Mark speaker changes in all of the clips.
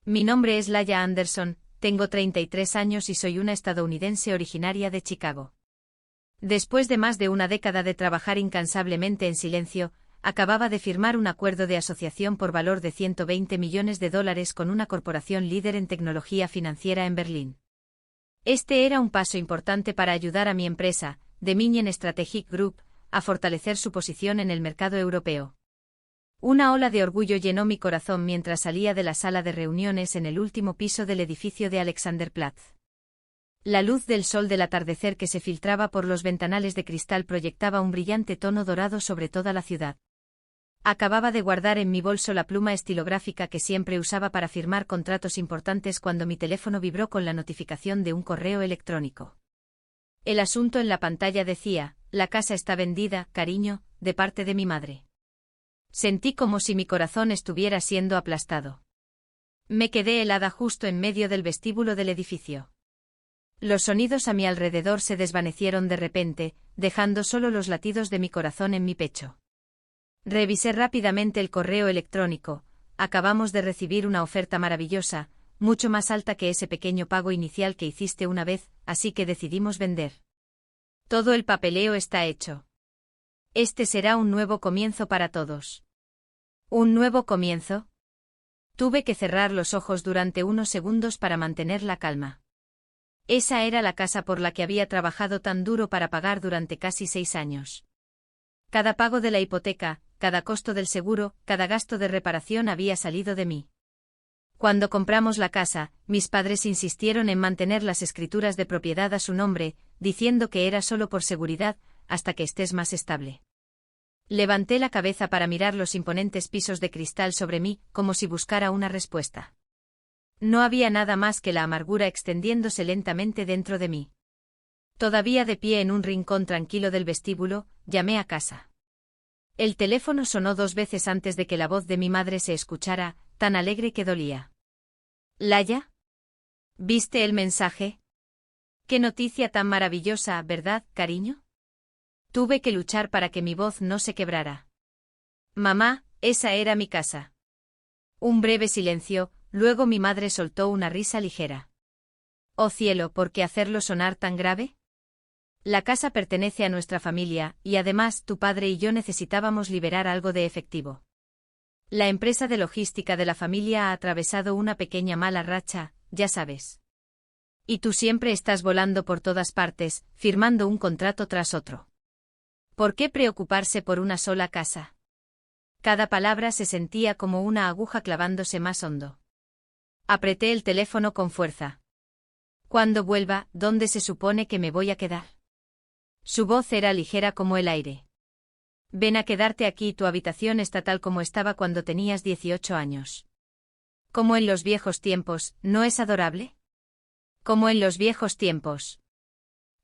Speaker 1: Mi nombre es Laia Anderson, tengo 33 años y soy una estadounidense originaria de Chicago. Después de más de una década de trabajar incansablemente en silencio, acababa de firmar un acuerdo de asociación por valor de $120 millones con una corporación líder en tecnología financiera en Berlín. Este era un paso importante para ayudar a mi empresa, Dominion Strategic Group, a fortalecer su posición en el mercado europeo. Una ola de orgullo llenó mi corazón mientras salía de la sala de reuniones en el último piso del edificio de Alexanderplatz. La luz del sol del atardecer que se filtraba por los ventanales de cristal proyectaba un brillante tono dorado sobre toda la ciudad. Acababa de guardar en mi bolso la pluma estilográfica que siempre usaba para firmar contratos importantes cuando mi teléfono vibró con la notificación de un correo electrónico. El asunto en la pantalla decía: «La casa está vendida, cariño, de parte de mi madre». Sentí como si mi corazón estuviera siendo aplastado. Me quedé helada justo en medio del vestíbulo del edificio. Los sonidos a mi alrededor se desvanecieron de repente, dejando solo los latidos de mi corazón en mi pecho. Revisé rápidamente el correo electrónico. Acabamos de recibir una oferta maravillosa, mucho más alta que ese pequeño pago inicial que hiciste una vez, así que decidimos vender. Todo el papeleo está hecho. Este será un nuevo comienzo para todos. ¿Un nuevo comienzo? Tuve que cerrar los ojos durante unos segundos para mantener la calma. Esa era la casa por la que había trabajado tan duro para pagar durante casi 6 años. Cada pago de la hipoteca, cada costo del seguro, cada gasto de reparación había salido de mí. Cuando compramos la casa, mis padres insistieron en mantener las escrituras de propiedad a su nombre, diciendo que era solo por seguridad, hasta que estés más estable. Levanté la cabeza para mirar los imponentes pisos de cristal sobre mí, como si buscara una respuesta. No había nada más que la amargura extendiéndose lentamente dentro de mí. Todavía de pie en un rincón tranquilo del vestíbulo, llamé a casa. El teléfono sonó 2 veces antes de que la voz de mi madre se escuchara, tan alegre que dolía. «Laia, ¿viste el mensaje? Qué noticia tan maravillosa, ¿verdad, cariño?» Tuve que luchar para que mi voz no se quebrara. «Mamá, esa era mi casa». Un breve silencio, luego mi madre soltó una risa ligera. «Oh cielo, ¿por qué hacerlo sonar tan grave? La casa pertenece a nuestra familia, y además tu padre y yo necesitábamos liberar algo de efectivo. La empresa de logística de la familia ha atravesado una pequeña mala racha, ya sabes. Y tú siempre estás volando por todas partes, firmando un contrato tras otro. ¿Por qué preocuparse por una sola casa?» Cada palabra se sentía como una aguja clavándose más hondo. Apreté el teléfono con fuerza. «Cuando vuelva, ¿dónde se supone que me voy a quedar?» Su voz era ligera como el aire. «Ven a quedarte aquí, tu habitación está tal como estaba cuando tenías 18 años. Como en los viejos tiempos, ¿no es adorable? Como en los viejos tiempos.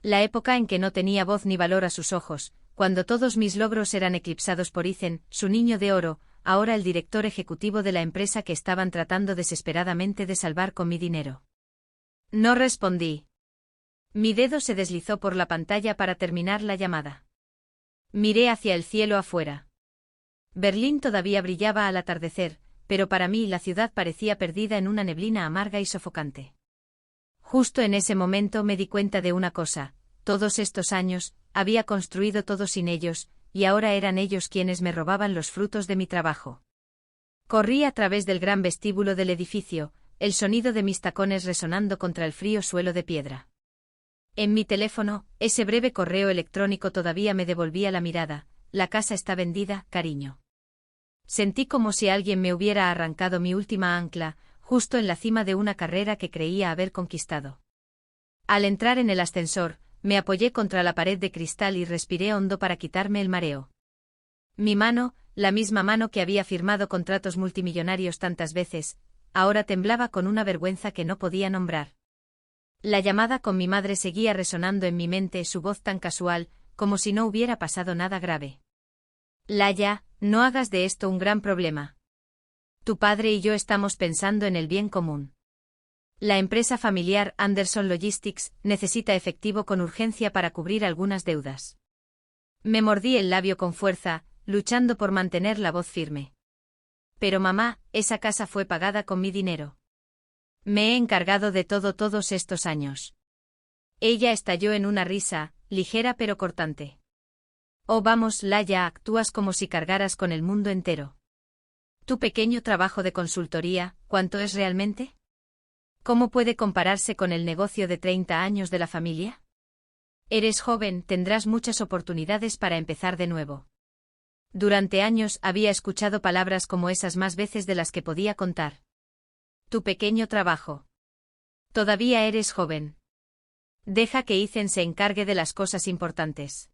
Speaker 1: La época en que no tenía voz ni valor a sus ojos, cuando todos mis logros eran eclipsados por Ethan, su niño de oro, ahora el director ejecutivo de la empresa que estaban tratando desesperadamente de salvar con mi dinero». No respondí. Mi dedo se deslizó por la pantalla para terminar la llamada. Miré hacia el cielo afuera. Berlín todavía brillaba al atardecer, pero para mí la ciudad parecía perdida en una neblina amarga y sofocante. Justo en ese momento me di cuenta de una cosa: todos estos años, había construido todo sin ellos, y ahora eran ellos quienes me robaban los frutos de mi trabajo. Corrí a través del gran vestíbulo del edificio, el sonido de mis tacones resonando contra el frío suelo de piedra. En mi teléfono, ese breve correo electrónico todavía me devolvía la mirada: «La casa está vendida, cariño». Sentí como si alguien me hubiera arrancado mi última ancla, justo en la cima de una carrera que creía haber conquistado. Al entrar en el ascensor, me apoyé contra la pared de cristal y respiré hondo para quitarme el mareo. Mi mano, la misma mano que había firmado contratos multimillonarios tantas veces, ahora temblaba con una vergüenza que no podía nombrar. La llamada con mi madre seguía resonando en mi mente, su voz tan casual, como si no hubiera pasado nada grave. «Laia, no hagas de esto un gran problema. Tu padre y yo estamos pensando en el bien común. La empresa familiar Anderson Logistics necesita efectivo con urgencia para cubrir algunas deudas». Me mordí el labio con fuerza, luchando por mantener la voz firme. «Pero mamá, esa casa fue pagada con mi dinero. Me he encargado de todo todos estos años. Ella estalló en una risa, ligera pero cortante. Oh vamos, Laya, actúas como si cargaras con el mundo entero. Tu pequeño trabajo de consultoría, ¿cuánto es realmente? ¿Cómo puede compararse con el negocio de 30 años de la familia? Eres joven, tendrás muchas oportunidades para empezar de nuevo. Durante años había escuchado palabras como esas más veces de las que podía contar. Tu pequeño trabajo. Todavía eres joven. Deja que Ethan se encargue de las cosas importantes.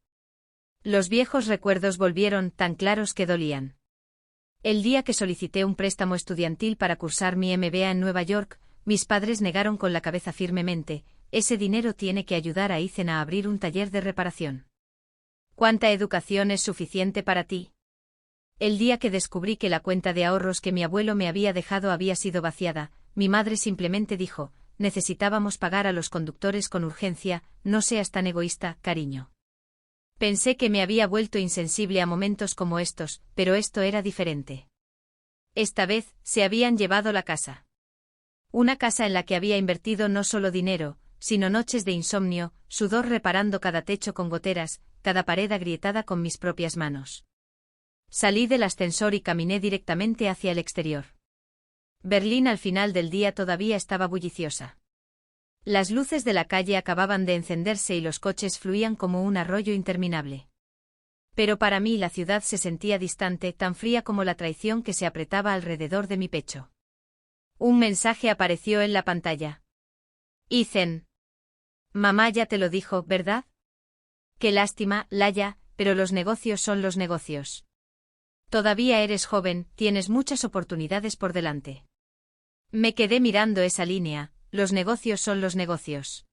Speaker 1: Los viejos recuerdos volvieron, tan claros que dolían. El día que solicité un préstamo estudiantil para cursar mi MBA en Nueva York, mis padres negaron con la cabeza firmemente: ese dinero tiene que ayudar a Ethan a abrir un taller de reparación. ¿Cuánta educación es suficiente para ti? El día que descubrí que la cuenta de ahorros que mi abuelo me había dejado había sido vaciada, mi madre simplemente dijo: necesitábamos pagar a los conductores con urgencia, no seas tan egoísta, cariño. Pensé que me había vuelto insensible a momentos como estos, pero esto era diferente. Esta vez, se habían llevado la casa. Una casa en la que había invertido no solo dinero, sino noches de insomnio, sudor reparando cada techo con goteras, cada pared agrietada con mis propias manos. Salí del ascensor y caminé directamente hacia el exterior. Berlín al final del día todavía estaba bulliciosa. Las luces de la calle acababan de encenderse y los coches fluían como un arroyo interminable. Pero para mí la ciudad se sentía distante, tan fría como la traición que se apretaba alrededor de mi pecho. Un mensaje apareció en la pantalla. Ethan. Mamá ya te lo dijo, ¿verdad? Qué lástima, Laya, pero los negocios son los negocios. Todavía eres joven, tienes muchas oportunidades por delante. Me quedé mirando esa línea: los negocios son los negocios.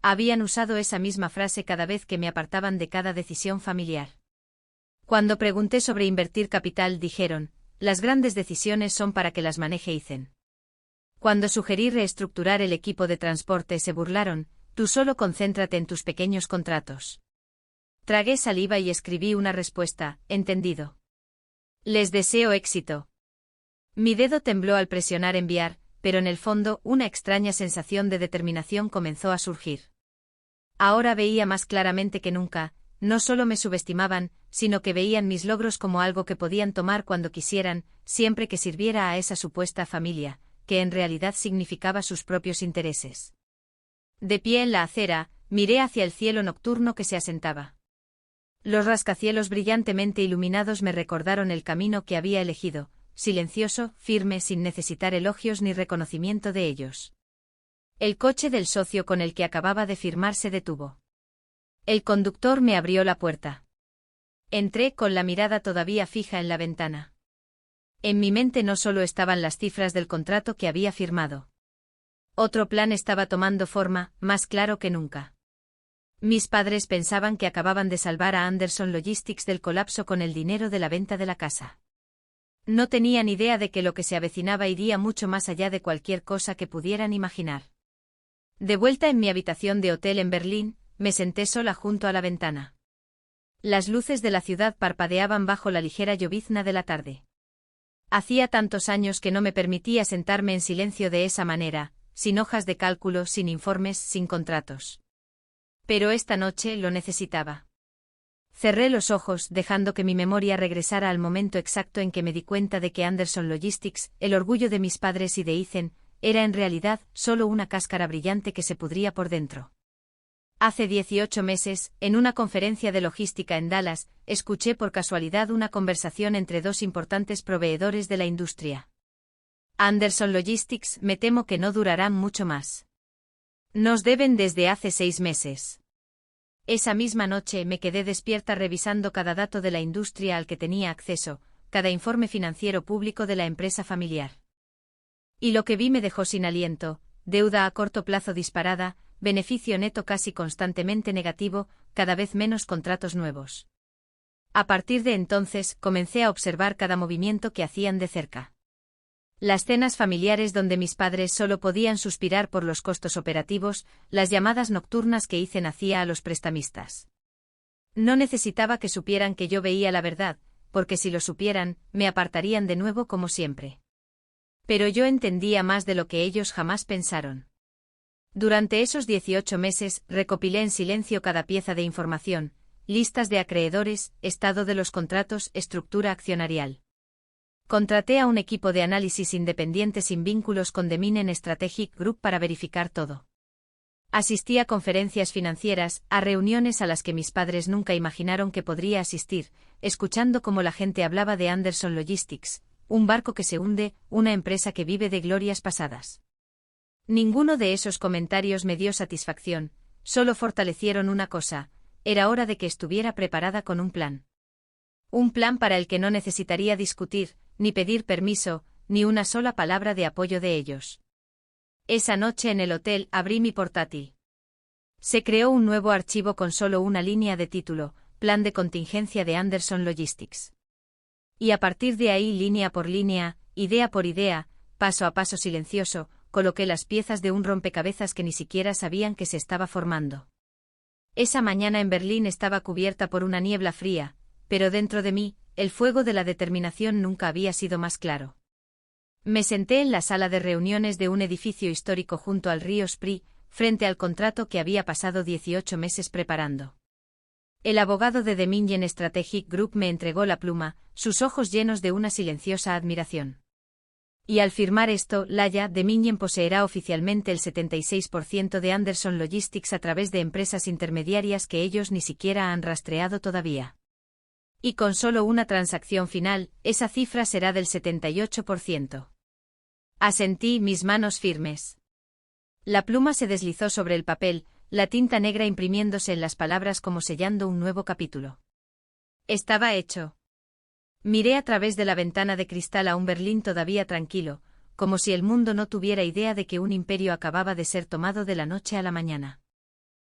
Speaker 1: Habían usado esa misma frase cada vez que me apartaban de cada decisión familiar. Cuando pregunté sobre invertir capital dijeron: las grandes decisiones son para que las maneje Ethan. Cuando sugerí reestructurar el equipo de transporte se burlaron: tú solo concéntrate en tus pequeños contratos. Tragué saliva y escribí una respuesta: entendido. Les deseo éxito. Mi dedo tembló al presionar enviar, pero en el fondo una extraña sensación de determinación comenzó a surgir. Ahora veía más claramente que nunca: no solo me subestimaban, sino que veían mis logros como algo que podían tomar cuando quisieran, siempre que sirviera a esa supuesta familia, que en realidad significaba sus propios intereses. De pie en la acera, miré hacia el cielo nocturno que se asentaba. Los rascacielos brillantemente iluminados me recordaron el camino que había elegido, silencioso, firme, sin necesitar elogios ni reconocimiento de ellos. El coche del socio con el que acababa de firmar se detuvo. El conductor me abrió la puerta. Entré con la mirada todavía fija en la ventana. En mi mente no solo estaban las cifras del contrato que había firmado. Otro plan estaba tomando forma, más claro que nunca. Mis padres pensaban que acababan de salvar a Anderson Logistics del colapso con el dinero de la venta de la casa. No tenían idea de que lo que se avecinaba iría mucho más allá de cualquier cosa que pudieran imaginar. De vuelta en mi habitación de hotel en Berlín, me senté sola junto a la ventana. Las luces de la ciudad parpadeaban bajo la ligera llovizna de la tarde. Hacía tantos años que no me permitía sentarme en silencio de esa manera, sin hojas de cálculo, sin informes, sin contratos. Pero esta noche lo necesitaba. Cerré los ojos, dejando que mi memoria regresara al momento exacto en que me di cuenta de que Anderson Logistics, el orgullo de mis padres y de Ethan, era en realidad solo una cáscara brillante que se pudría por dentro. Hace 18 meses, en una conferencia de logística en Dallas, escuché por casualidad una conversación entre dos importantes proveedores de la industria. Anderson Logistics, me temo que no durarán mucho más. Nos deben desde hace 6 meses. Esa misma noche me quedé despierta revisando cada dato de la industria al que tenía acceso, cada informe financiero público de la empresa familiar. Y lo que vi me dejó sin aliento: deuda a corto plazo disparada, beneficio neto casi constantemente negativo, cada vez menos contratos nuevos. A partir de entonces, comencé a observar cada movimiento que hacían de cerca. Las cenas familiares donde mis padres solo podían suspirar por los costos operativos, las llamadas nocturnas que Ethan hacía a los prestamistas. No necesitaba que supieran que yo veía la verdad, porque si lo supieran, me apartarían de nuevo como siempre. Pero yo entendía más de lo que ellos jamás pensaron. Durante esos 18 meses, recopilé en silencio cada pieza de información, listas de acreedores, estado de los contratos, estructura accionarial. Contraté a un equipo de análisis independiente sin vínculos con Dominion Strategic Group para verificar todo. Asistí a conferencias financieras, a reuniones a las que mis padres nunca imaginaron que podría asistir, escuchando cómo la gente hablaba de Anderson Logistics, un barco que se hunde, una empresa que vive de glorias pasadas. Ninguno de esos comentarios me dio satisfacción, solo fortalecieron una cosa: era hora de que estuviera preparada con un plan. Un plan para el que no necesitaría discutir, ni pedir permiso, ni una sola palabra de apoyo de ellos. Esa noche en el hotel abrí mi portátil. Se creó un nuevo archivo con solo una línea de título: Plan de contingencia de Anderson Logistics. Y a partir de ahí, línea por línea, idea por idea, paso a paso silencioso, coloqué las piezas de un rompecabezas que ni siquiera sabían que se estaba formando. Esa mañana en Berlín estaba cubierta por una niebla fría, pero dentro de mí, el fuego de la determinación nunca había sido más claro. Me senté en la sala de reuniones de un edificio histórico junto al río Spree, frente al contrato que había pasado 18 meses preparando. El abogado de Dominion Strategic Group me entregó la pluma, sus ojos llenos de una silenciosa admiración. Y al firmar esto, Laya, Dominion poseerá oficialmente el 76% de Anderson Logistics a través de empresas intermediarias que ellos ni siquiera han rastreado todavía. Y con solo una transacción final, esa cifra será del 78%. Asentí, mis manos firmes. La pluma se deslizó sobre el papel, la tinta negra imprimiéndose en las palabras como sellando un nuevo capítulo. Estaba hecho. Miré a través de la ventana de cristal a un Berlín todavía tranquilo, como si el mundo no tuviera idea de que un imperio acababa de ser tomado de la noche a la mañana.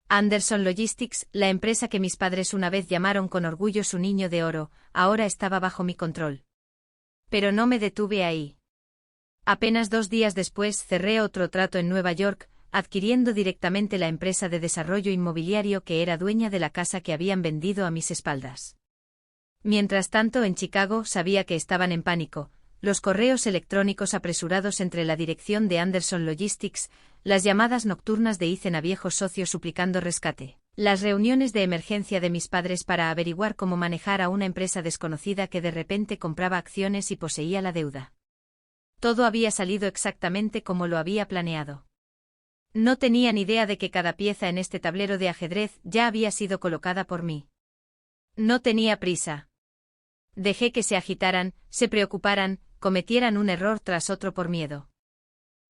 Speaker 1: Anderson Logistics, la empresa que mis padres una vez llamaron con orgullo su niño de oro, ahora estaba bajo mi control. Pero no me detuve ahí. Apenas 2 días después cerré otro trato en Nueva York, adquiriendo directamente la empresa de desarrollo inmobiliario que era dueña de la casa que habían vendido a mis espaldas. Mientras tanto, en Chicago sabía que estaban en pánico, los correos electrónicos apresurados entre la dirección de Anderson Logistics, las llamadas nocturnas de Ethan a viejos socios suplicando rescate, las reuniones de emergencia de mis padres para averiguar cómo manejar a una empresa desconocida que de repente compraba acciones y poseía la deuda. Todo había salido exactamente como lo había planeado. No tenía ni idea de que cada pieza en este tablero de ajedrez ya había sido colocada por mí. No tenía prisa. Dejé que se agitaran, se preocuparan, cometieran un error tras otro por miedo.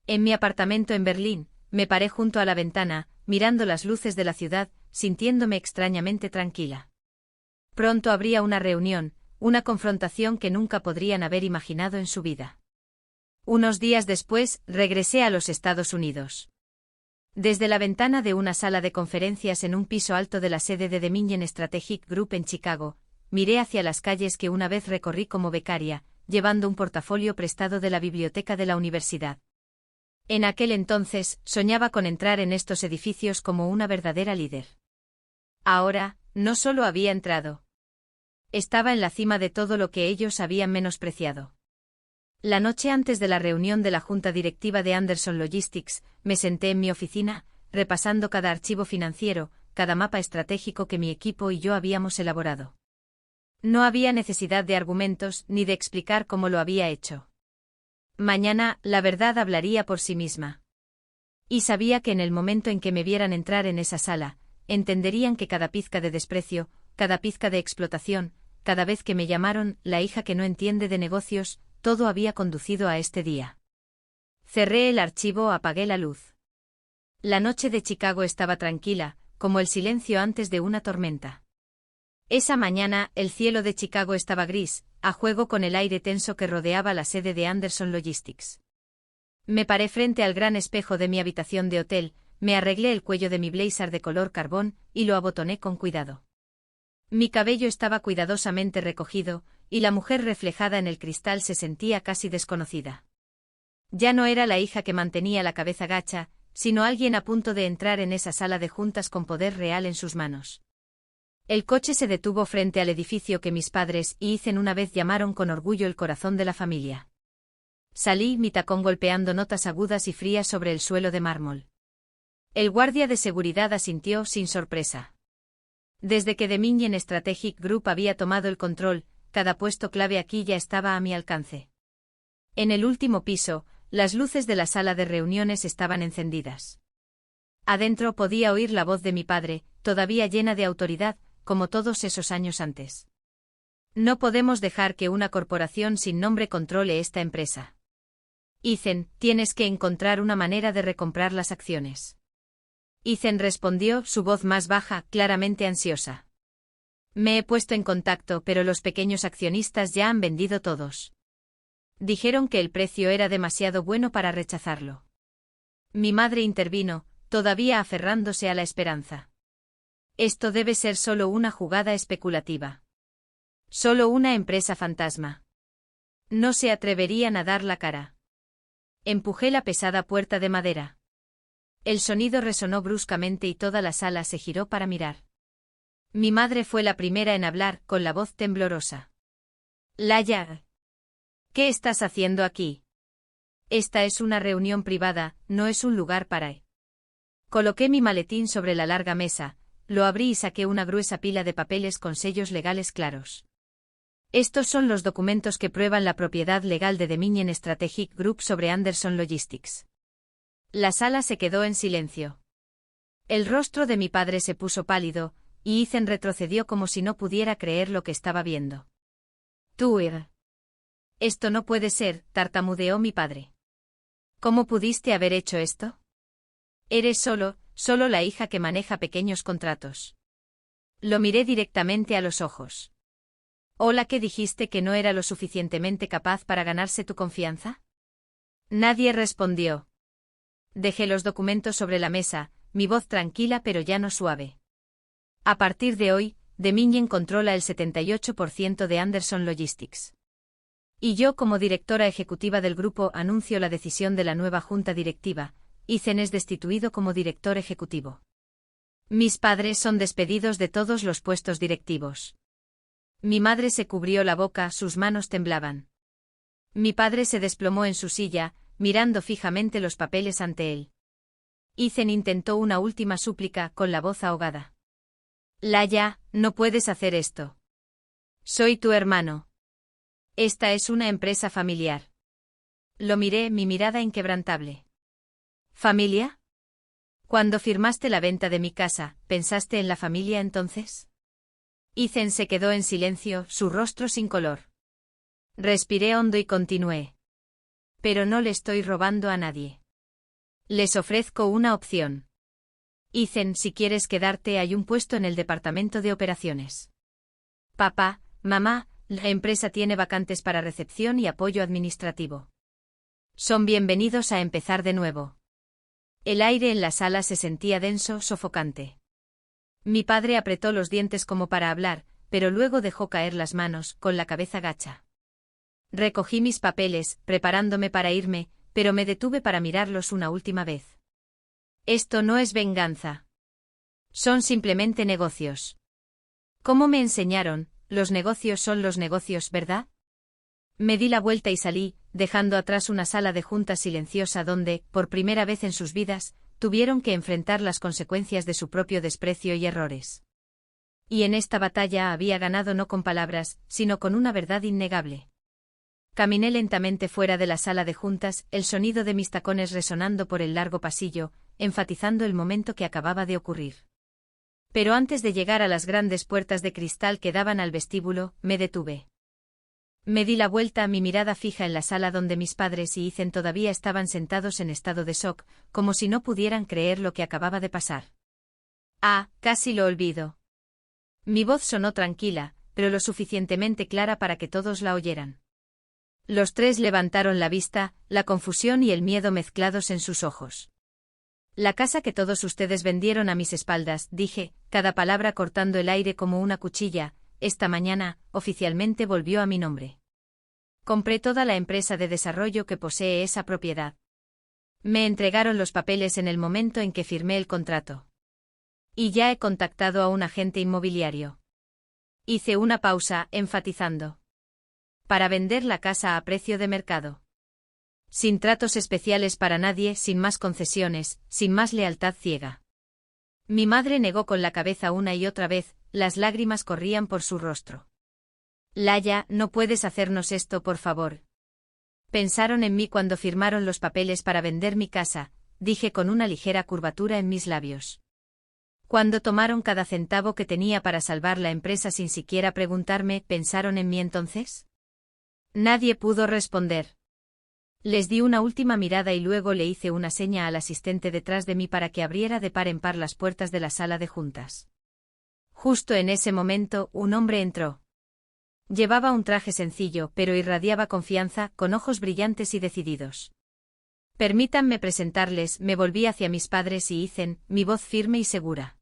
Speaker 1: En mi apartamento en Berlín, me paré junto a la ventana, mirando las luces de la ciudad, sintiéndome extrañamente tranquila. Pronto habría una reunión, una confrontación que nunca podrían haber imaginado en su vida. Unos días después, regresé a los Estados Unidos. Desde la ventana de una sala de conferencias en un piso alto de la sede de Dominion Strategic Group en Chicago, miré hacia las calles que una vez recorrí como becaria, llevando un portafolio prestado de la biblioteca de la universidad. En aquel entonces, soñaba con entrar en estos edificios como una verdadera líder. Ahora, no solo había entrado. Estaba en la cima de todo lo que ellos habían menospreciado. La noche antes de la reunión de la junta directiva de Anderson Logistics, me senté en mi oficina, repasando cada archivo financiero, cada mapa estratégico que mi equipo y yo habíamos elaborado. No había necesidad de argumentos ni de explicar cómo lo había hecho. Mañana, la verdad hablaría por sí misma. Y sabía que en el momento en que me vieran entrar en esa sala, entenderían que cada pizca de desprecio, cada pizca de explotación, cada vez que me llamaron la hija que no entiende de negocios, todo había conducido a este día. Cerré el archivo, apagué la luz. La noche de Chicago estaba tranquila, como el silencio antes de una tormenta. Esa mañana, el cielo de Chicago estaba gris, a juego con el aire tenso que rodeaba la sede de Anderson Logistics. Me paré frente al gran espejo de mi habitación de hotel, me arreglé el cuello de mi blazer de color carbón y lo abotoné con cuidado. Mi cabello estaba cuidadosamente recogido, y la mujer reflejada en el cristal se sentía casi desconocida. Ya no era la hija que mantenía la cabeza gacha, sino alguien a punto de entrar en esa sala de juntas con poder real en sus manos. El coche se detuvo frente al edificio que mis padres y Ethan una vez llamaron con orgullo el corazón de la familia. Salí, mi tacón golpeando notas agudas y frías sobre el suelo de mármol. El guardia de seguridad asintió sin sorpresa. Desde que Dominion Strategic Group había tomado el control, cada puesto clave aquí ya estaba a mi alcance. En el último piso, las luces de la sala de reuniones estaban encendidas. Adentro podía oír la voz de mi padre, todavía llena de autoridad, como todos esos años antes. No podemos dejar que una corporación sin nombre controle esta empresa. Ethan, tienes que encontrar una manera de recomprar las acciones. Ethan respondió, su voz más baja, claramente ansiosa. Me he puesto en contacto, pero los pequeños accionistas ya han vendido todos. Dijeron que el precio era demasiado bueno para rechazarlo. Mi madre intervino, todavía aferrándose a la esperanza. Esto debe ser solo una jugada especulativa. Solo una empresa fantasma. No se atreverían a dar la cara. Empujé la pesada puerta de madera. El sonido resonó bruscamente y toda la sala se giró para mirar. Mi madre fue la primera en hablar, con la voz temblorosa. Laia, ¿qué estás haciendo aquí? Esta es una reunión privada, no es un lugar para... Coloqué mi maletín sobre la larga mesa, lo abrí y saqué una gruesa pila de papeles con sellos legales claros. Estos son los documentos que prueban la propiedad legal de Dominion Strategic Group sobre Anderson Logistics. La sala se quedó en silencio. El rostro de mi padre se puso pálido, y Ethan retrocedió como si no pudiera creer lo que estaba viendo. Tú, esto no puede ser, tartamudeó mi padre. ¿Cómo pudiste haber hecho esto? Eres solo la hija que maneja pequeños contratos. Lo miré directamente a los ojos. ¿Hola que dijiste que no era lo suficientemente capaz para ganarse tu confianza? Nadie respondió. Dejé los documentos sobre la mesa, mi voz tranquila pero ya no suave. A partir de hoy, Dominion controla el 78% de Anderson Logistics. Y yo como directora ejecutiva del grupo anuncio la decisión de la nueva junta directiva, Ethan es destituido como director ejecutivo. Mis padres son despedidos de todos los puestos directivos. Mi madre se cubrió la boca, sus manos temblaban. Mi padre se desplomó en su silla, mirando fijamente los papeles ante él. Ethan intentó una última súplica, con la voz ahogada. Laia, no puedes hacer esto. Soy tu hermano. Esta es una empresa familiar. Lo miré, mi mirada inquebrantable. ¿Familia? Cuando firmaste la venta de mi casa, ¿pensaste en la familia entonces? Ethan se quedó en silencio, su rostro sin color. Respiré hondo y continué. Pero no le estoy robando a nadie. Les ofrezco una opción. Ethan, si quieres quedarte, hay un puesto en el departamento de operaciones. Papá, mamá, la empresa tiene vacantes para recepción y apoyo administrativo. Son bienvenidos a empezar de nuevo. El aire en la sala se sentía denso, sofocante. Mi padre apretó los dientes como para hablar, pero luego dejó caer las manos, con la cabeza gacha. Recogí mis papeles, preparándome para irme, pero me detuve para mirarlos una última vez. Esto no es venganza. Son simplemente negocios. Como me enseñaron, los negocios son los negocios, ¿verdad? Me di la vuelta y salí, dejando atrás una sala de juntas silenciosa donde, por primera vez en sus vidas, tuvieron que enfrentar las consecuencias de su propio desprecio y errores. Y en esta batalla había ganado no con palabras, sino con una verdad innegable. Caminé lentamente fuera de la sala de juntas, el sonido de mis tacones resonando por el largo pasillo, enfatizando el momento que acababa de ocurrir. Pero antes de llegar a las grandes puertas de cristal que daban al vestíbulo, me detuve. Me di la vuelta, mi mirada fija en la sala donde mis padres y Ethan todavía estaban sentados en estado de shock, como si no pudieran creer lo que acababa de pasar. Ah, casi lo olvido. Mi voz sonó tranquila, pero lo suficientemente clara para que todos la oyeran. Los tres levantaron la vista, la confusión y el miedo mezclados en sus ojos. La casa que todos ustedes vendieron a mis espaldas, dije, cada palabra cortando el aire como una cuchilla, esta mañana, oficialmente volvió a mi nombre. Compré toda la empresa de desarrollo que posee esa propiedad. Me entregaron los papeles en el momento en que firmé el contrato. Y ya he contactado a un agente inmobiliario. Hice una pausa, enfatizando. Para vender la casa a precio de mercado. Sin tratos especiales para nadie, sin más concesiones, sin más lealtad ciega. Mi madre negó con la cabeza una y otra vez, las lágrimas corrían por su rostro. Laia, no puedes hacernos esto, por favor. Pensaron en mí cuando firmaron los papeles para vender mi casa, dije con una ligera curvatura en mis labios. Cuando tomaron cada centavo que tenía para salvar la empresa sin siquiera preguntarme, ¿pensaron en mí entonces? Nadie pudo responder. Les di una última mirada y luego le hice una seña al asistente detrás de mí para que abriera de par en par las puertas de la sala de juntas. Justo en ese momento, un hombre entró. Llevaba un traje sencillo, pero irradiaba confianza, con ojos brillantes y decididos. Permítanme presentarles, me volví hacia mis padres y Ethan, mi voz firme y segura.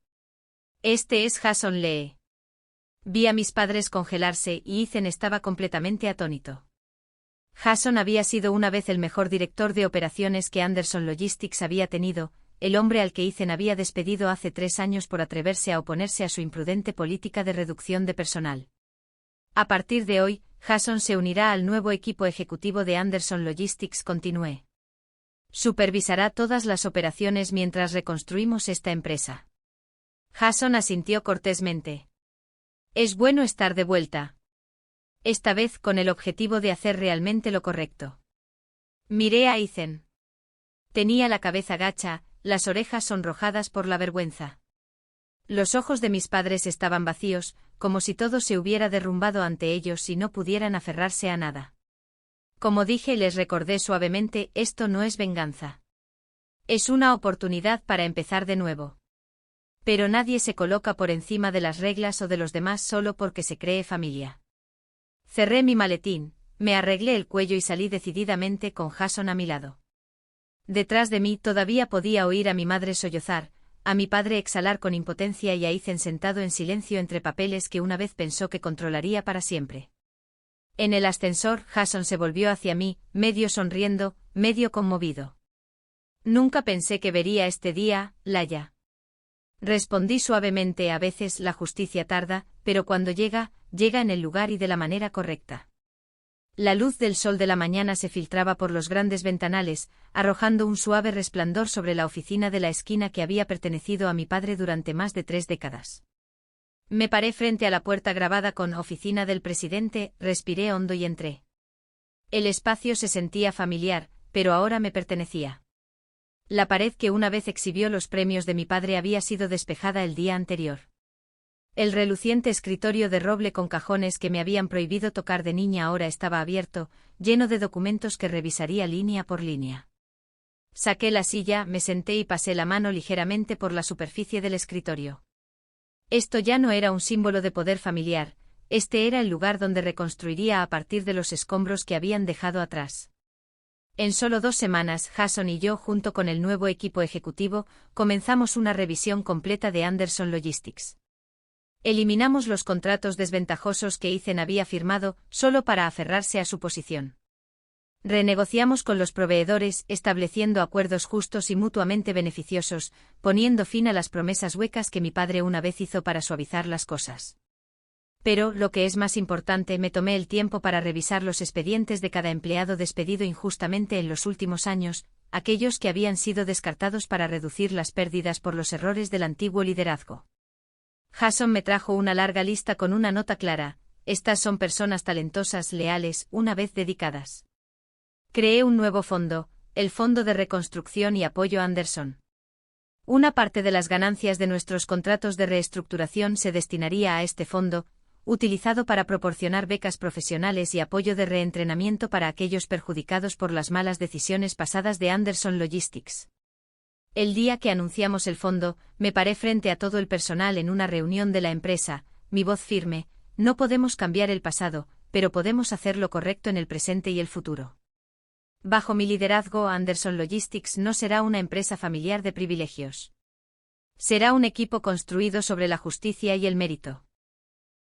Speaker 1: Este es Jason Lee. Vi a mis padres congelarse y Ethan estaba completamente atónito. Jason había sido una vez el mejor director de operaciones que Anderson Logistics había tenido, el hombre al que Ethan había despedido hace 3 años por atreverse a oponerse a su imprudente política de reducción de personal. A partir de hoy, Jason se unirá al nuevo equipo ejecutivo de Anderson Logistics, continué. Supervisará todas las operaciones mientras reconstruimos esta empresa. Jason asintió cortésmente. Es bueno estar de vuelta. Esta vez con el objetivo de hacer realmente lo correcto. Miré a Ethan. Tenía la cabeza gacha, las orejas sonrojadas por la vergüenza. Los ojos de mis padres estaban vacíos, como si todo se hubiera derrumbado ante ellos y no pudieran aferrarse a nada. Como dije y les recordé suavemente, esto no es venganza. Es una oportunidad para empezar de nuevo. Pero nadie se coloca por encima de las reglas o de los demás solo porque se cree familia. Cerré mi maletín, me arreglé el cuello y salí decididamente con Jason a mi lado. Detrás de mí todavía podía oír a mi madre sollozar, a mi padre exhalar con impotencia y a Ethan sentado en silencio entre papeles que una vez pensó que controlaría para siempre. En el ascensor, Jason se volvió hacia mí, medio sonriendo, medio conmovido. Nunca pensé que vería este día, Laia. Respondí suavemente, a veces la justicia tarda, pero cuando llega, llega en el lugar y de la manera correcta. La luz del sol de la mañana se filtraba por los grandes ventanales, arrojando un suave resplandor sobre la oficina de la esquina que había pertenecido a mi padre durante más de 3 décadas. Me paré frente a la puerta grabada con «Oficina del Presidente», respiré hondo y entré. El espacio se sentía familiar, pero ahora me pertenecía. La pared que una vez exhibió los premios de mi padre había sido despejada el día anterior. El reluciente escritorio de roble con cajones que me habían prohibido tocar de niña ahora estaba abierto, lleno de documentos que revisaría línea por línea. Saqué la silla, me senté y pasé la mano ligeramente por la superficie del escritorio. Esto ya no era un símbolo de poder familiar, este era el lugar donde reconstruiría a partir de los escombros que habían dejado atrás. En solo 2 semanas, Jason y yo, junto con el nuevo equipo ejecutivo, comenzamos una revisión completa de Anderson Logistics. Eliminamos los contratos desventajosos que Ethan había firmado, solo para aferrarse a su posición. Renegociamos con los proveedores, estableciendo acuerdos justos y mutuamente beneficiosos, poniendo fin a las promesas huecas que mi padre una vez hizo para suavizar las cosas. Pero, lo que es más importante, me tomé el tiempo para revisar los expedientes de cada empleado despedido injustamente en los últimos años, aquellos que habían sido descartados para reducir las pérdidas por los errores del antiguo liderazgo. Jason me trajo una larga lista con una nota clara: estas son personas talentosas, leales, una vez dedicadas. Creé un nuevo fondo, el Fondo de Reconstrucción y Apoyo Anderson. Una parte de las ganancias de nuestros contratos de reestructuración se destinaría a este fondo, utilizado para proporcionar becas profesionales y apoyo de reentrenamiento para aquellos perjudicados por las malas decisiones pasadas de Anderson Logistics. El día que anunciamos el fondo, me paré frente a todo el personal en una reunión de la empresa, mi voz firme: no podemos cambiar el pasado, pero podemos hacer lo correcto en el presente y el futuro. Bajo mi liderazgo, Anderson Logistics no será una empresa familiar de privilegios. Será un equipo construido sobre la justicia y el mérito.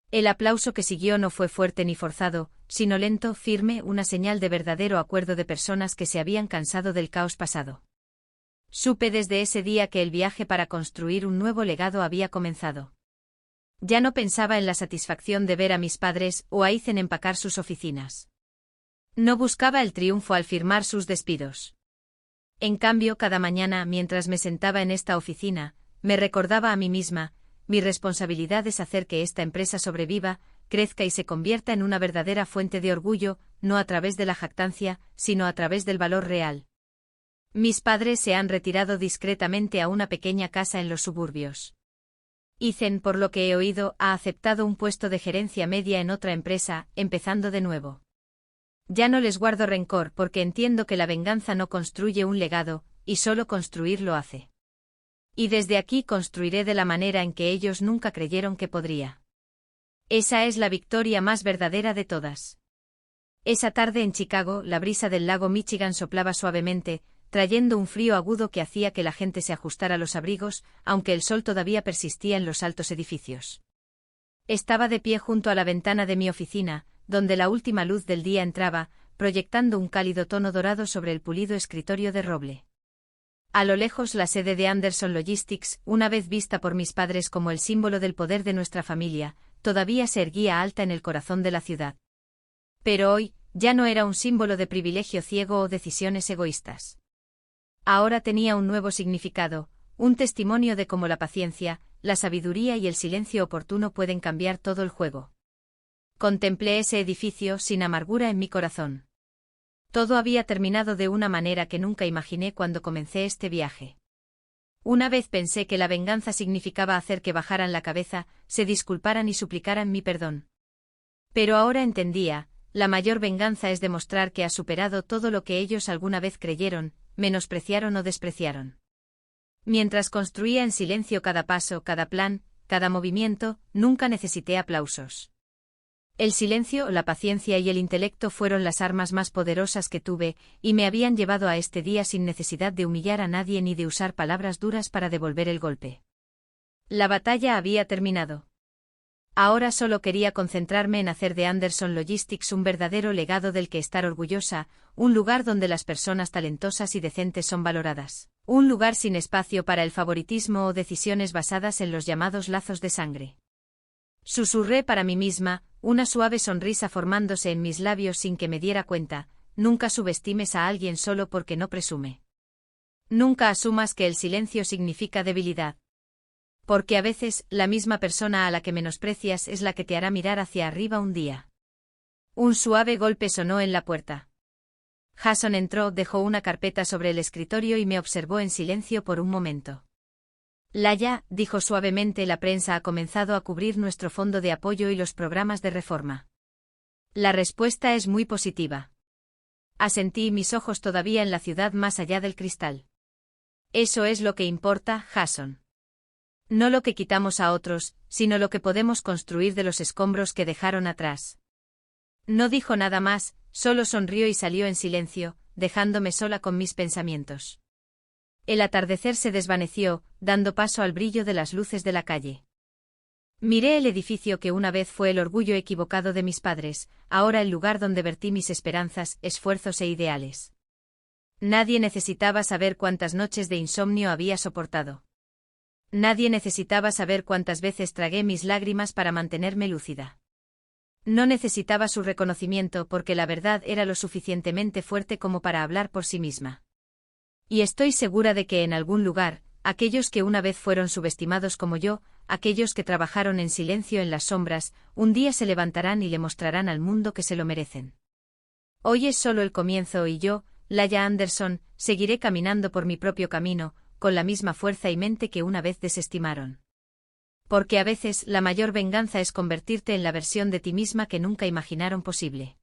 Speaker 1: El aplauso que siguió no fue fuerte ni forzado, sino lento, firme, una señal de verdadero acuerdo de personas que se habían cansado del caos pasado. Supe desde ese día que el viaje para construir un nuevo legado había comenzado. Ya no pensaba en la satisfacción de ver a mis padres o a Ethan empacar sus oficinas. No buscaba el triunfo al firmar sus despidos. En cambio, cada mañana, mientras me sentaba en esta oficina, me recordaba a mí misma, mi responsabilidad es hacer que esta empresa sobreviva, crezca y se convierta en una verdadera fuente de orgullo, no a través de la jactancia, sino a través del valor real. Mis padres se han retirado discretamente a una pequeña casa en los suburbios. Ethan, por lo que he oído, ha aceptado un puesto de gerencia media en otra empresa, empezando de nuevo. Ya no les guardo rencor porque entiendo que la venganza no construye un legado, y solo construir lo hace. Y desde aquí construiré de la manera en que ellos nunca creyeron que podría. Esa es la victoria más verdadera de todas. Esa tarde en Chicago, la brisa del lago Michigan soplaba suavemente, trayendo un frío agudo que hacía que la gente se ajustara los abrigos, aunque el sol todavía persistía en los altos edificios. Estaba de pie junto a la ventana de mi oficina, donde la última luz del día entraba, proyectando un cálido tono dorado sobre el pulido escritorio de roble. A lo lejos la sede de Anderson Logistics, una vez vista por mis padres como el símbolo del poder de nuestra familia, todavía se erguía alta en el corazón de la ciudad. Pero hoy, ya no era un símbolo de privilegio ciego o decisiones egoístas. Ahora tenía un nuevo significado, un testimonio de cómo la paciencia, la sabiduría y el silencio oportuno pueden cambiar todo el juego. Contemplé ese edificio sin amargura en mi corazón. Todo había terminado de una manera que nunca imaginé cuando comencé este viaje. Una vez pensé que la venganza significaba hacer que bajaran la cabeza, se disculparan y suplicaran mi perdón. Pero ahora entendía, la mayor venganza es demostrar que has superado todo lo que ellos alguna vez creyeron, menospreciaron o despreciaron. Mientras construía en silencio cada paso, cada plan, cada movimiento, nunca necesité aplausos. El silencio, la paciencia y el intelecto fueron las armas más poderosas que tuve, y me habían llevado a este día sin necesidad de humillar a nadie ni de usar palabras duras para devolver el golpe. La batalla había terminado. Ahora solo quería concentrarme en hacer de Anderson Logistics un verdadero legado del que estar orgullosa, un lugar donde las personas talentosas y decentes son valoradas, un lugar sin espacio para el favoritismo o decisiones basadas en los llamados lazos de sangre. Susurré para mí misma, una suave sonrisa formándose en mis labios sin que me diera cuenta, nunca subestimes a alguien solo porque no presume. Nunca asumas que el silencio significa debilidad. Porque a veces, la misma persona a la que menosprecias es la que te hará mirar hacia arriba un día. Un suave golpe sonó en la puerta. Jason entró, dejó una carpeta sobre el escritorio y me observó en silencio por un momento. Laya, dijo suavemente, la prensa ha comenzado a cubrir nuestro fondo de apoyo y los programas de reforma. La respuesta es muy positiva. Asentí, mis ojos todavía en la ciudad más allá del cristal. Eso es lo que importa, Jason. No lo que quitamos a otros, sino lo que podemos construir de los escombros que dejaron atrás. No dijo nada más, solo sonrió y salió en silencio, dejándome sola con mis pensamientos. El atardecer se desvaneció, dando paso al brillo de las luces de la calle. Miré el edificio que una vez fue el orgullo equivocado de mis padres, ahora el lugar donde vertí mis esperanzas, esfuerzos e ideales. Nadie necesitaba saber cuántas noches de insomnio había soportado. Nadie necesitaba saber cuántas veces tragué mis lágrimas para mantenerme lúcida. No necesitaba su reconocimiento porque la verdad era lo suficientemente fuerte como para hablar por sí misma. Y estoy segura de que en algún lugar, aquellos que una vez fueron subestimados como yo, aquellos que trabajaron en silencio en las sombras, un día se levantarán y le mostrarán al mundo que se lo merecen. Hoy es solo el comienzo y yo, Laya Anderson, seguiré caminando por mi propio camino, con la misma fuerza y mente que una vez desestimaron. Porque a veces la mayor venganza es convertirte en la versión de ti misma que nunca imaginaron posible.